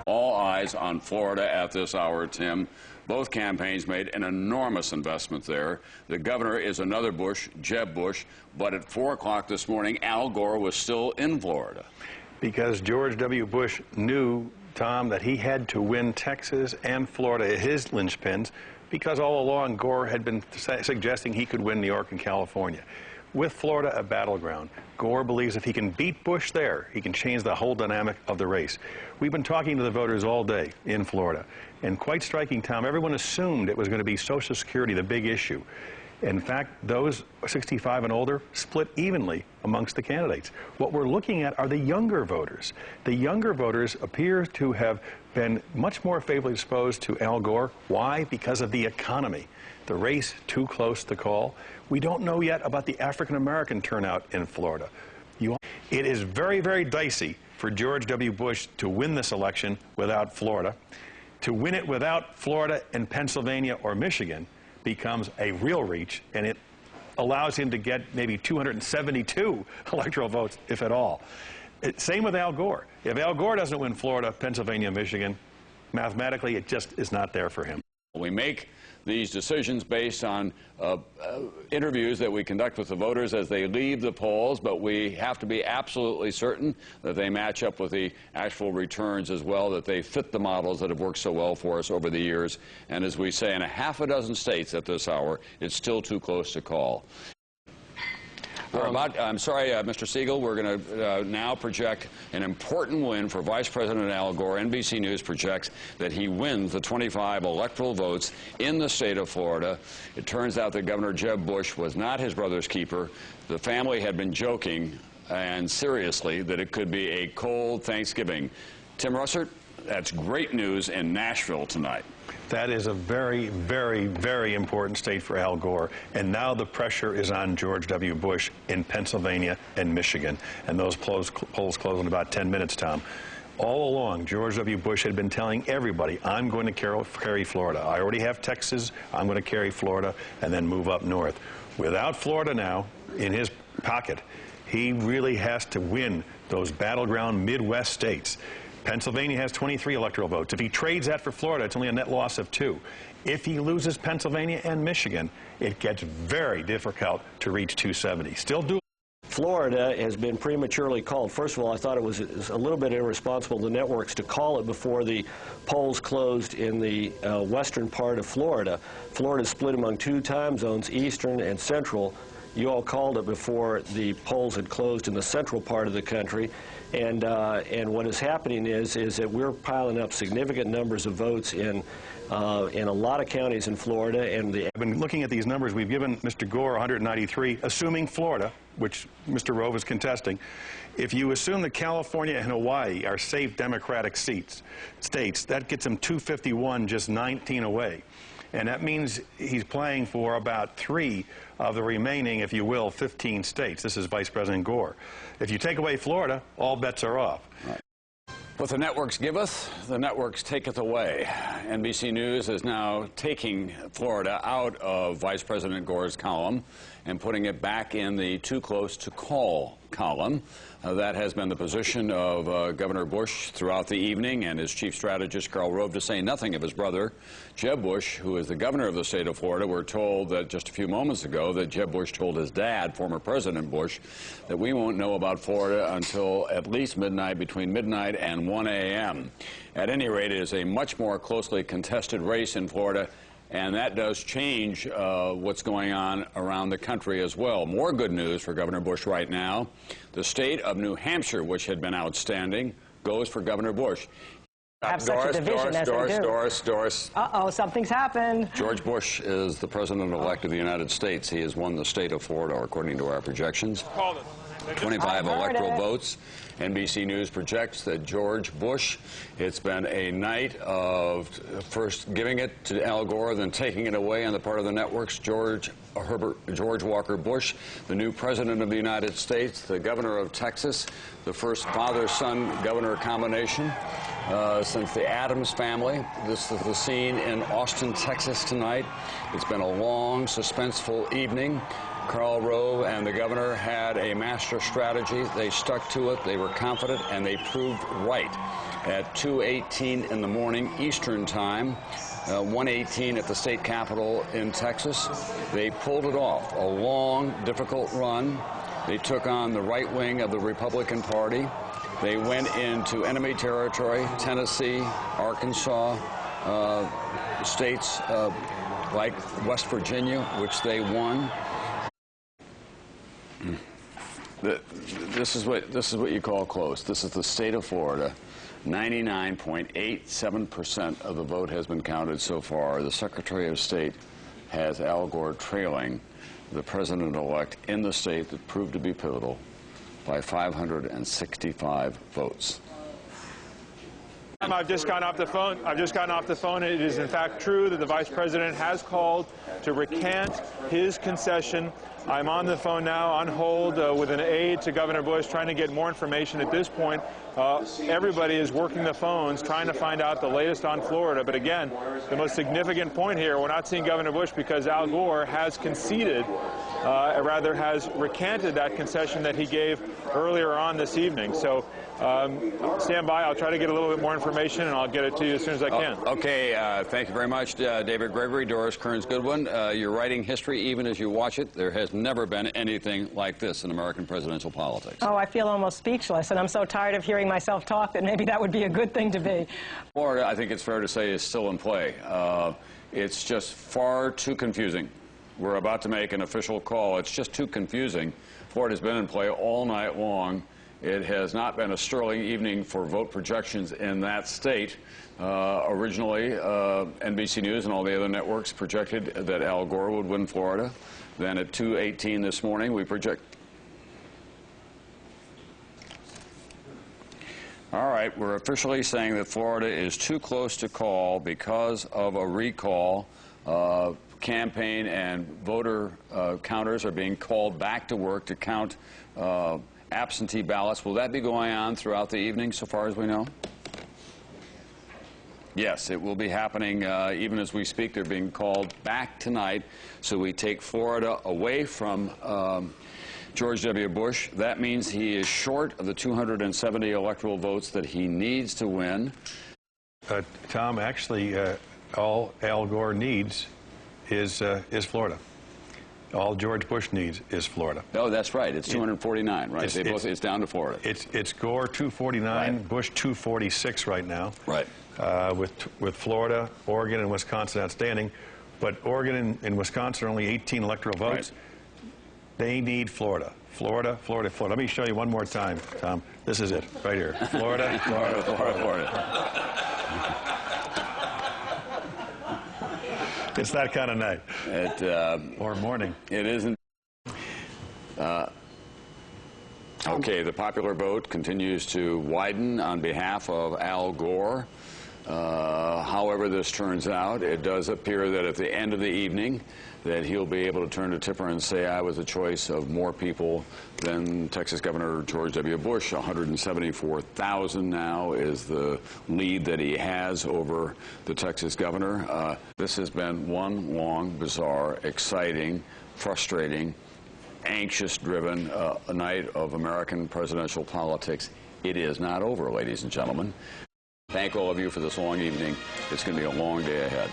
All eyes on Florida at this hour, Tim. Both campaigns made an enormous investment there. The governor is another Bush, Jeb Bush, but at 4 o'clock this morning, Al Gore was still in Florida. Because George W. Bush knew, Tom, that he had to win Texas and Florida, his linchpins, because all along Gore had been suggesting he could win New York and California. With Florida a battleground, Gore believes if he can beat Bush there, he can change the whole dynamic of the race. We've been talking to the voters all day in Florida, and quite striking, Tom, everyone assumed it was going to be Social Security, the big issue. In fact, those 65 and older split evenly amongst the candidates. What we're looking at are the younger voters. The younger voters appear to have been much more favorably disposed to Al Gore. Why? Because of the economy. The race too close to call. We don't know yet about the African-American turnout in Florida. It is very, very dicey for George W. Bush to win this election without Florida. To win it without Florida and Pennsylvania or Michigan becomes a real reach, and it allows him to get maybe 272 electoral votes, if at all. Same with Al Gore. If Al Gore doesn't win Florida, Pennsylvania, Michigan, mathematically it just is not there for him. We make these decisions based on interviews that we conduct with the voters as they leave the polls, but we have to be absolutely certain that they match up with the actual returns as well, that they fit the models that have worked so well for us over the years. And as we say, in a half a dozen states at this hour, it's still too close to call. I'm sorry, Mr. Siegel, we're going to now project an important win for Vice President Al Gore. NBC News projects that he wins the 25 electoral votes in the state of Florida. It turns out that Governor Jeb Bush was not his brother's keeper. The family had been joking, and seriously, that it could be a cold Thanksgiving. Tim Russert, that's great news in Nashville tonight. That is a very, very, very important state for Al Gore. And now the pressure is on George W. Bush in Pennsylvania and Michigan. And those polls close in about 10 minutes, Tom. All along, George W. Bush had been telling everybody, I'm going to carry Florida. I already have Texas. I'm going to carry Florida and then move up north. Without Florida now in his pocket, he really has to win those battleground Midwest states. Pennsylvania has 23 electoral votes. If he trades that for Florida, it's only a net loss of 2. If he loses Pennsylvania and Michigan, it gets very difficult to reach 270. Still do. Florida has been prematurely called. First of all, I thought it was a little bit irresponsible of the networks to call it before the polls closed in the western part of Florida. Florida is split among 2 time zones, Eastern and Central. You all called it before the polls had closed in the central part of the country. And what is happening is that we're piling up significant numbers of votes in a lot of counties in Florida. And I've been looking at these numbers. We've given Mr. Gore 193, assuming Florida, which Mr. Rove is contesting. If you assume that California and Hawaii are safe Democratic states, that gets him 251, just 19 away. And that means he's playing for about 3 of the remaining, if you will, 15 states. This is Vice President Gore. If you take away Florida, all bets are off. Right. What the networks giveth, the networks taketh away. NBC News is now taking Florida out of Vice President Gore's column and putting it back in the too close to call column. That has been the position of Governor Bush throughout the evening, and his chief strategist, Karl Rove, to say nothing of his brother, Jeb Bush, who is the governor of the state of Florida. We're told that just a few moments ago that Jeb Bush told his dad, former President Bush, that we won't know about Florida until at least midnight, between midnight and 1 a.m. At any rate, it is a much more closely contested race in Florida, and that does change what's going on around the country as well. More good news for Governor Bush right now. The state of New Hampshire, which had been outstanding, goes for Governor Bush. Doris. Uh-oh, something's happened. George Bush is the president-elect of the United States. He has won the state of Florida, according to our projections. 25 electoral votes. NBC News projects that George Bush, it's been a night of first giving it to Al Gore, then taking it away on the part of the networks. George Walker Bush, the new president of the United States, the governor of Texas, the first father-son governor combination since the Adams family. This is the scene in Austin, Texas tonight. It's been a long, suspenseful evening. Karl Rove and the governor had a master strategy. They stuck to it. They were confident, and they proved right. At 2:18 in the morning Eastern Time, 1:18 at the state capitol in Texas, they pulled it off. A long, difficult run. They took on the right wing of the Republican Party. They went into enemy territory, Tennessee, Arkansas, states like West Virginia, which they won. This is what you call close. This is the state of Florida. 99.87% of the vote has been counted so far. The Secretary of State has Al Gore trailing the president-elect in the state that proved to be pivotal by 565 votes. I've just gotten off the phone. It is in fact true that the vice president has called to recant his concession. I'm on the phone now on hold with an aide to Governor Bush trying to get more information. At this point, everybody is working the phones trying to find out the latest on Florida. But again, the most significant point here, we're not seeing Governor Bush because Al Gore has conceded, rather has recanted that concession that he gave earlier on this evening. So stand by. I'll try to get a little bit more information, and I'll get it to you as soon as I can. Okay. Thank you very much, David Gregory, Doris Kearns-Goodwin. You're writing history even as you watch it. There has never been anything like this in American presidential politics. Oh, I feel almost speechless, and I'm so tired of hearing myself talk that maybe that would be a good thing to be. Florida, I think it's fair to say, is still in play. It's just far too confusing. We're about to make an official call. It's just too confusing. Florida's been in play all night long. It has not been a sterling evening for vote projections in that state. Originally, NBC News and all the other networks projected that Al Gore would win Florida. Then at 2:18 this morning, we project. All right, we're officially saying that Florida is too close to call because of a recall. Campaign and voter counters are being called back to work to count absentee ballots. Will that be going on throughout the evening, so far as we know? Yes, it will be happening even as we speak. They're being called back tonight. So we take Florida away from George W. Bush. That means he is short of the 270 electoral votes that he needs to win. Tom, actually, all Al Gore needs is Florida. All George Bush needs is Florida. Oh, that's right. It's 249, right? It's down to Florida. It's Gore 249, right. Bush 246 right now. Right. With Florida, Oregon, and Wisconsin outstanding. But Oregon and Wisconsin are only 18 electoral votes. Right. They need Florida. Florida, Florida, Florida. Let me show you one more time, Tom. This is it, right here. Florida, Florida, Florida, Florida. It's that kind of night. Or morning. It isn't. Okay, the popular vote continues to widen on behalf of Al Gore. However this turns out, it does appear that at the end of the evening that he'll be able to turn to Tipper and say, I was a choice of more people than Texas Governor George W. Bush. 174,000 now is the lead that he has over the Texas governor. This has been one long, bizarre, exciting, frustrating, anxious-driven night of American presidential politics. It is not over, ladies and gentlemen. Thank all of you for this long evening. It's going to be a long day ahead.